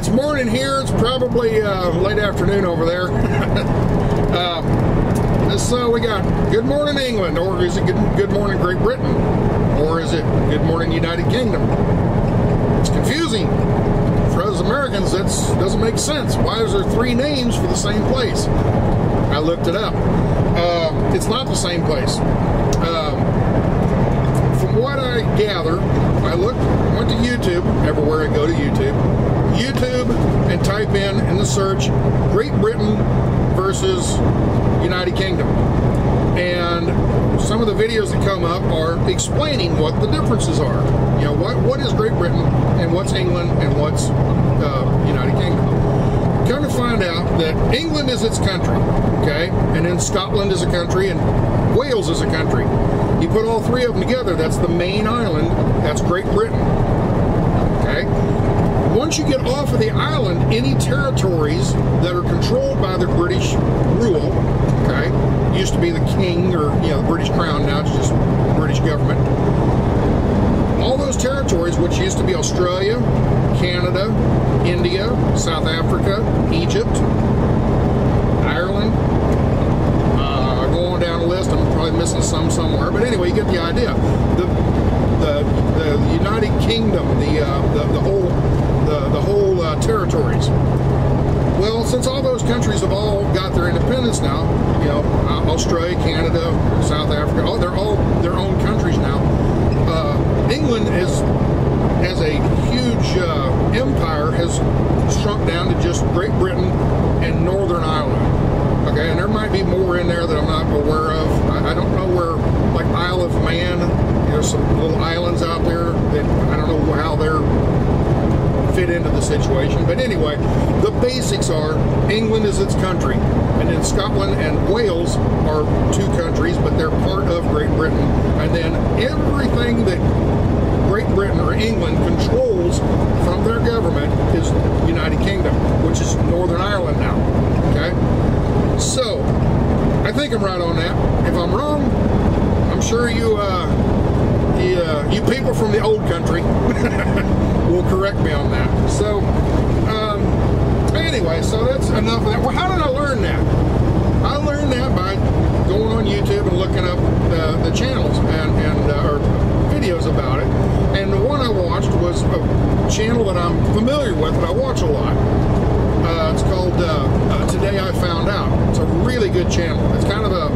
It's morning here. It's probably late afternoon over there. So we got good morning England, or is it good morning Great Britain, or is it good morning United Kingdom? It's confusing. For us Americans, that doesn't make sense. Why is there three names for the same place? I looked it up. It's not the same place. From what I gather, I went to YouTube, everywhere I go to YouTube, and type in the search, Great Britain versus United Kingdom. And some of the videos that come up are explaining what the differences are. You know, what is Great Britain, and what's England, and what's United Kingdom. Come to find out that England is its country, okay? And then Scotland is a country, and Wales is a country. You put all three of them together, that's the main island, that's Great Britain, okay? Once you get off of the island, any territories that are controlled by the British rule, okay, used to be the king, or, you know, the British crown, now it's just British government. All those territories, which used to be Australia, Canada, India, South Africa, Egypt, Ireland, going down the list, I'm probably missing some somewhere, but anyway, you get the idea. The United Kingdom, the whole territories. Well, since all those countries have all got their independence now, you know, Australia, Canada, South Africa, they're all their own countries now. England as a huge empire has shrunk down to just Great Britain and Northern Ireland. Okay, and there might be more in there that I'm not aware of. I don't know where, like Isle of Man, there's some little islands out there that I don't know how they're fit into the situation. But anyway, the basics are England is its country, and then Scotland and Wales are two countries, but they're part of Great Britain. And then everything that Great Britain or England controls from their government is United Kingdom, which is Northern Ireland now. Okay? So, I think I'm right on that. If I'm wrong, I'm sure you people from the old country will correct me on that. So, anyway, so that's enough of that. Well, how did I learn that? I learned that by going on YouTube and looking up the channels or videos about it. And the one I watched was a channel that I'm familiar with, that I watch a lot. It's called Today I Found Out. It's a really good channel. It's kind of a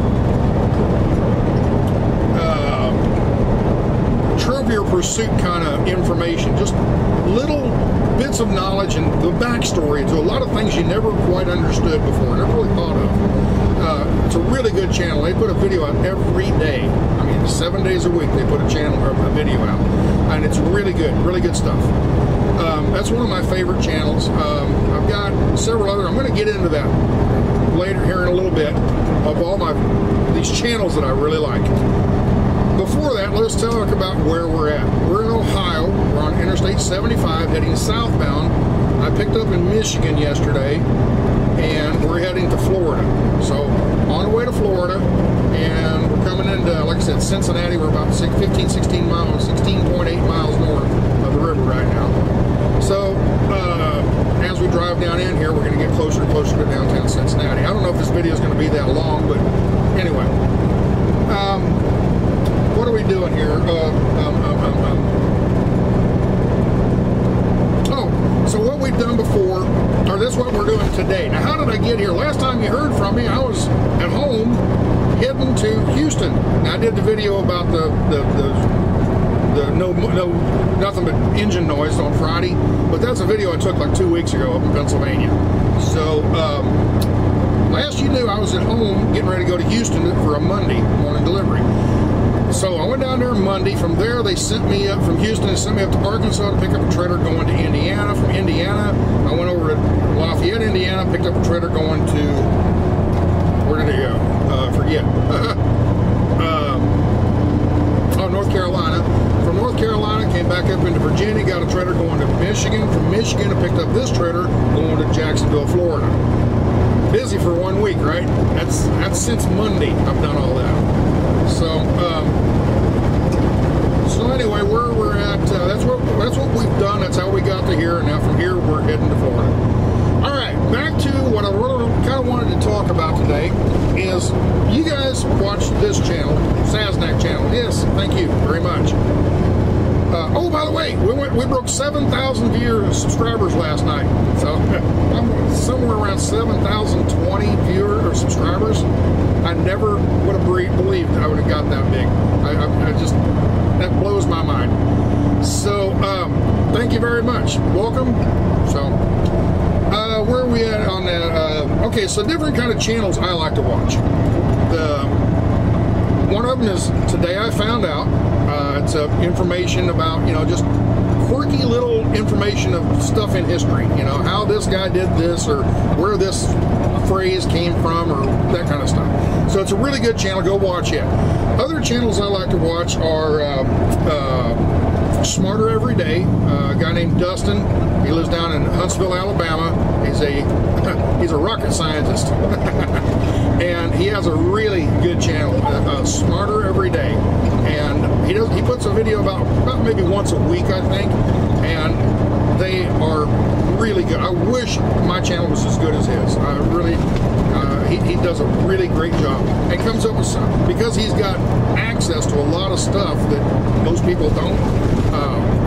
Trivial Pursuit kind of information, just little bits of knowledge and the backstory to a lot of things you never quite understood before, never really thought of. It's a really good channel. They put a video out every day. I mean, 7 days a week they put a channel or a video out, and it's really good stuff. That's one of my favorite channels. I've got several other. I'm going to get into that later here in a little bit, of all these channels that I really like. Before that, let's talk about where we're at. We're in Ohio. We're on Interstate 75 heading southbound. I picked up in Michigan yesterday, and we're heading to Florida. So on the way to Florida, and we're coming into, like I said, Cincinnati. We're about 16.8 miles north of the river right now. So as we drive down in here, we're going to get closer and closer to downtown Cincinnati. I don't know if this video is going to be that long, but anyway. What are we doing here? Oh, so what we've done before, or this is what we're doing today. Now, how did I get here? Last time you heard from me, I was at home heading to Houston. Now, I did the video about the nothing but engine noise on Friday, but that's a video I took like 2 weeks ago up in Pennsylvania. So, last you knew, I was at home getting ready to go to Houston for a Monday morning delivery. So I went down there Monday. From there, they sent me up from Houston. They sent me up to Arkansas to pick up a trailer going to Indiana. From Indiana, I went over to Lafayette, Indiana, picked up a trailer going to, where did it go? Forget. North Carolina. From North Carolina, came back up into Virginia, got a trailer going to Michigan. From Michigan, I picked up this trailer going to Jacksonville, Florida. Busy for 1 week, right? That's since Monday I've done all that. So, So anyway, where we're at, that's what we've done. That's how we got to here. And now from here, we're heading to Florida. All right, back to what I really kind of wanted to talk about today is you guys watch this channel, Sasnak channel. Yes, thank you very much. Oh, by the way, we broke 7,000 subscribers last night. So I'm somewhere around 7,020 viewers or subscribers. I never would have believed I would have got that big. I just, that blows my mind. So thank you very much. Welcome. So where are we at on that? Okay, so different kind of channels I like to watch. One of them is Today I Found Out. It's information about, you know, just quirky little information of stuff in history. You know, how this guy did this, or where this phrase came from, or that kind of stuff. So it's a really good channel. Go watch it. Other channels I like to watch are Smarter Every Day. A guy named Dustin. He lives down in Huntsville, Alabama. He's a rocket scientist. And he has a really good channel, Smarter Every Day, and he puts a video about maybe once a week, I think, and they are really good. I wish my channel was as good as his. I really, he does a really great job, and comes up with some, because he's got access to a lot of stuff that most people don't.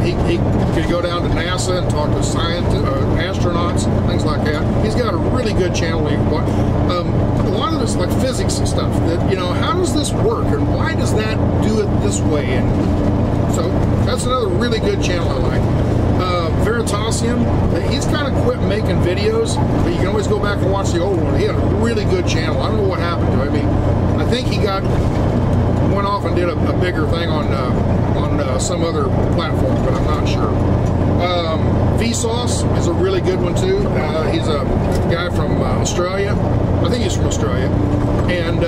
He can go down to NASA and talk to scientists, astronauts, things like that. He's got a really good channel. A lot of this, like physics and stuff, that, you know, how does this work, and why does that do it this way? And so that's another really good channel I like. Veritasium, he's kind of quit making videos, but you can always go back and watch the old one. He had a really good channel. I don't know what happened to him. I mean, I think he went off and did a bigger thing on some other platform, but I'm not sure. Vsauce is a really good one too. He's a guy from Australia. I think he's from Australia. And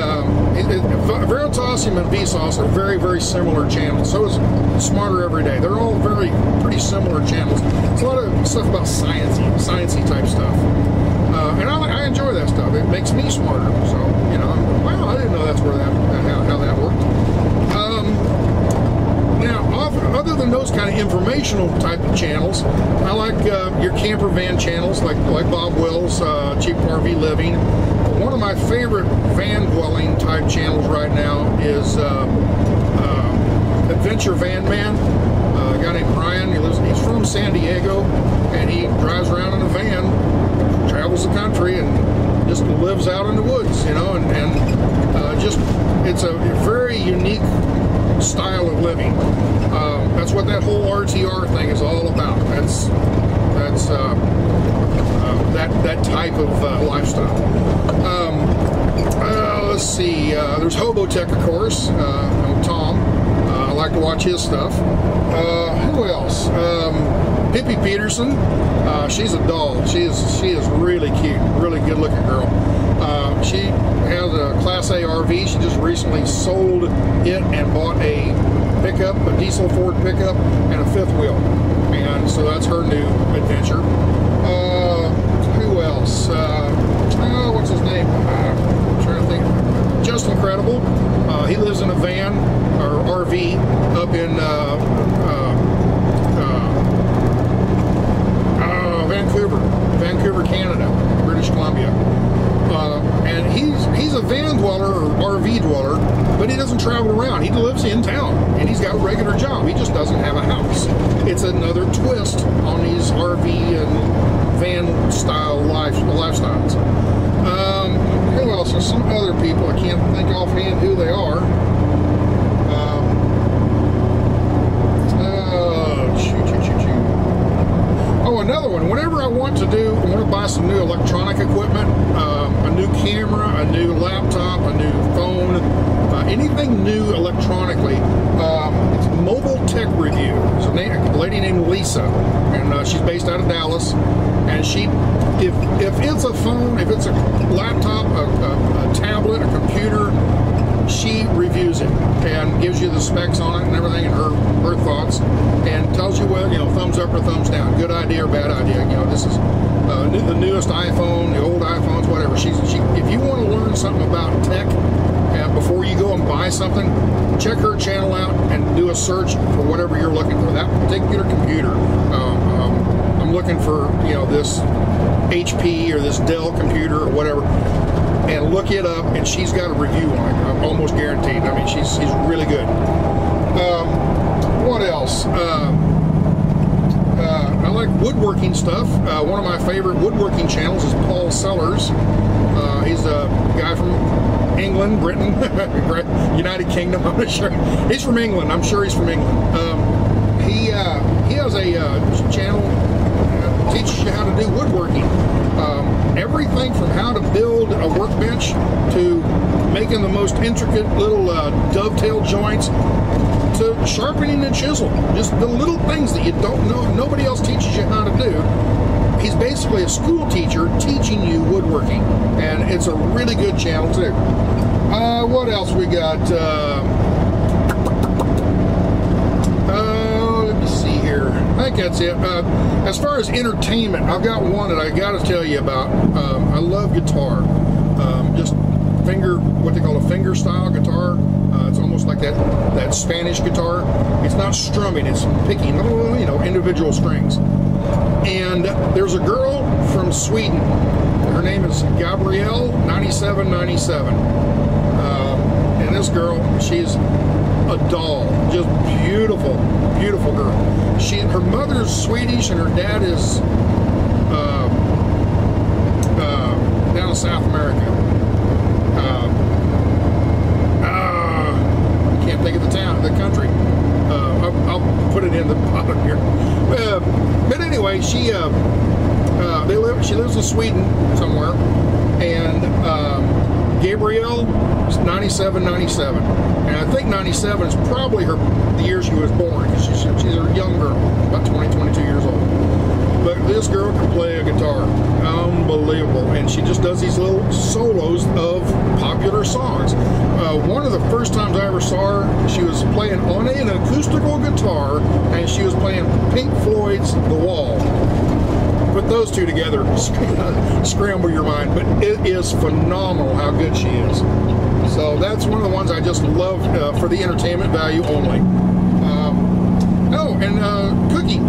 Veritasium and Vsauce are very, very similar channels. So is Smarter Every Day. They're all pretty similar channels. It's a lot of stuff about sciencey type stuff. And I enjoy that stuff. It makes me smarter. So, you know, wow, I didn't know that's where how that worked. Now, other than those kind of informational type of channels, I like your camper van channels, like Bob Wells, Cheap RV Living. One of my favorite van dwelling type channels right now is Adventure Van Man. A guy named Brian. He's from San Diego, and he drives around in a van, travels the country, and just lives out in the woods, you know, and just, it's a very unique style of living. That's what that whole RTR thing is all about. That's that type of lifestyle. Let's see. There's Hobotech, of course. Tom. I like to watch his stuff. Who else? Pippi Peterson. She's a doll. She is really cute, really good looking girl. She has a Class A RV. She just recently sold it and bought a pickup, a diesel Ford pickup, and a fifth wheel. And so that's her new adventure. Who else? What's his name? I'm trying to think. Just Incredible. He lives in a van or RV up in Vancouver, Canada, British Columbia. And he's a van dweller or RV dweller, but he doesn't travel around. He lives in town, and he's got a regular job. He just doesn't have a house. It's another twist on these RV and van style lifestyles. Who else? There's some other people. I can't think offhand who they are. Oh, another one. Whenever I want to buy some new electronic equipment, a new camera, a new laptop, a new phone, anything new electronically, it's Mobile Tech Review. There's a lady named Lisa, and she's based out of Dallas. And if it's a phone, if it's a laptop, a tablet, a computer, she reviews it and gives you the specs on it and everything, and her thoughts, and tells you whether, you know, thumbs up or thumbs down, good idea or bad idea. You know, this is the newest iPhone, the old iPhones, whatever. If you want to learn something about tech, before you go and buy something, check her channel out and do a search for whatever you're looking for. That particular computer, I'm looking for, you know, this HP or this Dell computer or whatever, and look it up, and she's got a review on it. I'm almost guaranteed. I mean, she's really good. What else? I like woodworking stuff. One of my favorite woodworking channels is Paul Sellers. He's a guy from England, Britain, United Kingdom. I'm not sure. He's from England. I'm sure he's from England. He has a channel that teaches you how to do woodworking. Everything from how to build a workbench to making the most intricate little dovetail joints to sharpening the chisel. Just the little things that you don't know, nobody else teaches you how to do. He's basically a school teacher teaching you woodworking, and it's a really good channel too. What else we got? Let me see here. I think that's it. As far as entertainment, I've got one that I got to tell you about. I love guitar. Just what they call a finger style guitar. It's almost like that Spanish guitar. It's not strumming, it's picking, you know, individual strings. And there's a girl from Sweden. Her name is Gabrielle9797. And this girl, she's a doll, just beautiful, beautiful girl. Her mother's Swedish and her dad is down in South America. Think of the town, the country. I'll put it in the bottom here. But anyway, she lives in Sweden somewhere, and Gabrielle is 9797, and I think 97 is probably the year she was born, because she's a young girl, about 22 years old. But this girl can play a guitar, unbelievable, and she just does these little solos of popular songs. One of the first times I ever saw her, she was playing on an acoustical guitar, and she was playing Pink Floyd's The Wall. Put those two together, scramble your mind, but it is phenomenal how good she is. So that's one of the ones I just love for the entertainment value only. Cooking.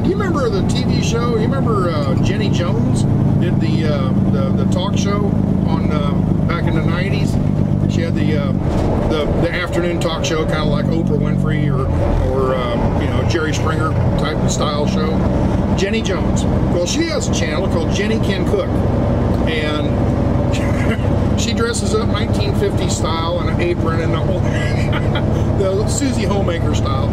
Do you remember the TV show? You remember Jenny Jones did the talk show on back in the 90s? She had the afternoon talk show, kind of like Oprah Winfrey or you know, Jerry Springer type of style show. Jenny Jones. Well, she has a channel called Jenny Can Cook, and she dresses up 1950s style in an apron and the whole the Susie Homemaker style.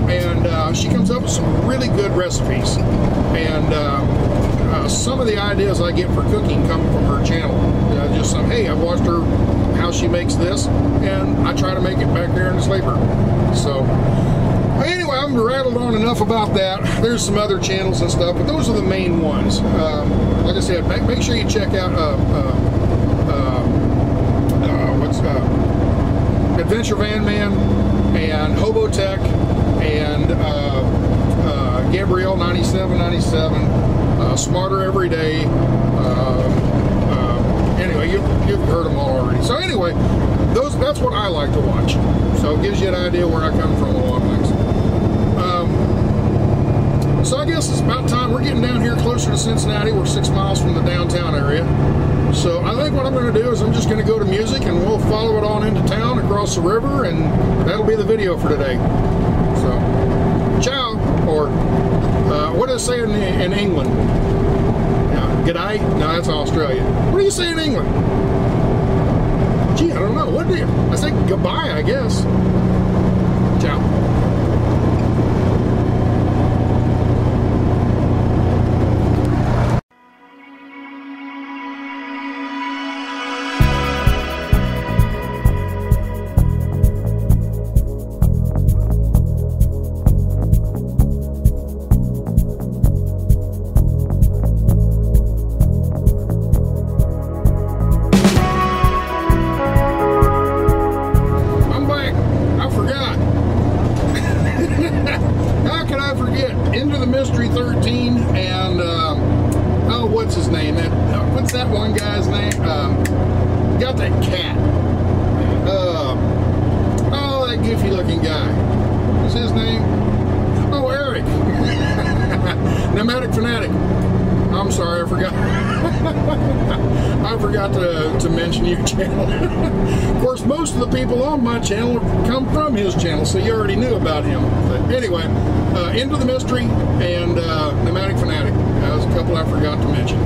And she comes up with some really good recipes, and some of the ideas I get for cooking come from her channel. Just some, hey, I've watched her how she makes this, and I try to make it back there in the sleeper. So anyway, I've rattled on enough about that. There's some other channels and stuff, but those are the main ones. Like I said, make sure you check out Adventure Van Man and Hobo Tech and Gabrielle 9797, Smarter Every Day. Anyway, you've heard them all already. So anyway, that's what I like to watch. So it gives you an idea where I come from a lot of things. So I guess it's about time. We're getting down here closer to Cincinnati. We're 6 miles from the downtown area. So I think what I'm going to do is I'm just going to go to music, and we'll follow it on into town across the river, and that'll be the video for today. So, ciao, or what does it say in England? G'day? No, that's Australia. What do you say in England? Gee, I don't know. What do you? I say goodbye, I guess. Ciao. his name? What's that one guy's name? Got that cat. Oh, that goofy looking guy. What's his name? Oh, Eric. Nomadic Fanatic. I'm sorry, I forgot. I forgot to mention your channel. Of course, most of the people on my channel come from his channel, so you already knew about him. But anyway, Into the Mystery and Nomadic Fanatic. That was a couple I forgot to mention.